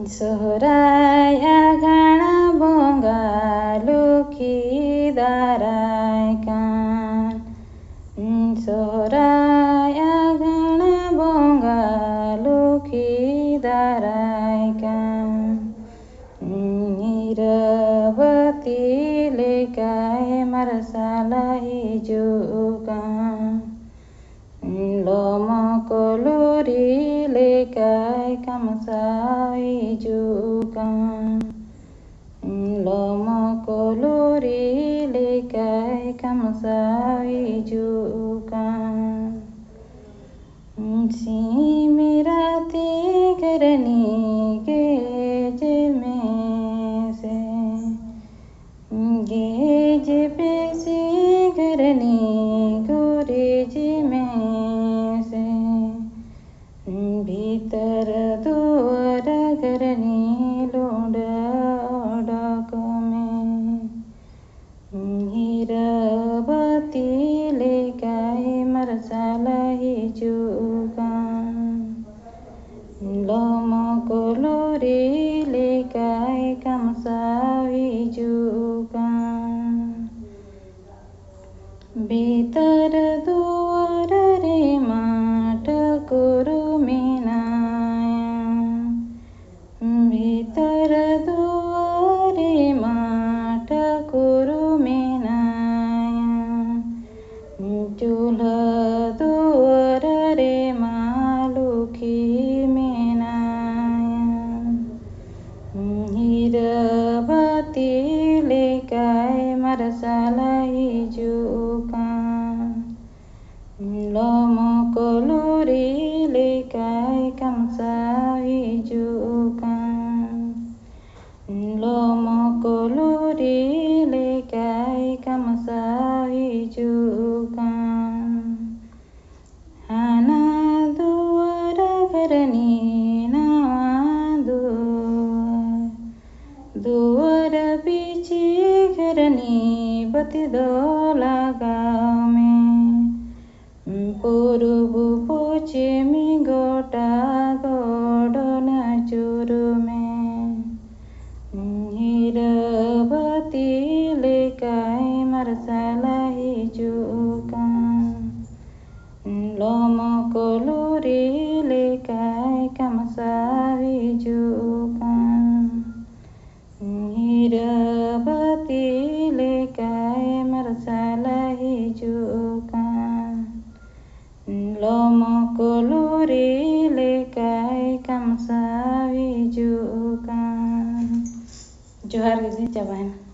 सोहराय आघाणा बोंगा लुखी दाराय कान। सोहराय आघाणा बोंगा लुखी दाराय कान। निरवती लेकाय मरसाला हिजुका। लोमकोलुरी लेकाय कामसाव हिजुका। लोमकोलुरी लेकाय कामसाव हिजुका। सिमिराती करनी गेज में से। गेज पेशी करनी गुरेज में से। भीतर दुआर करनी लूंड ओडक में। हिरवती लेकाय मरसाला हिजुका। लोमकोलुरी लेकाय कामसाव हिजुका। भीतर दुआर रे माट कुरुमिनाया। भीतर दुआर रे माट कुरुमिनाया। चूल्हा दुआर रे मालुखी मेनाया। हिरवती लेकाय मरसाला हिजुका। लोमकोलुरी लेकाय कामसाव हिजुका। लोमकोलुरी लेकाय कामसाव हिजुका। हाना दुआर घरनी नावा दुआर। दुआर पीछे घरनी बती दोला गाँव में। पूर्व पश्चिमी गोटा गोडन चूरू में। हिरवती लेकाय मरसाला हिजुका। लोमकोलुरी लेकाय कामसाव हिजुका। हिरवती लेकाय मरसाला हिजुका। लोमकोलुरी लेकाय कामसाव हिजुका। जोहार गे चाबायना।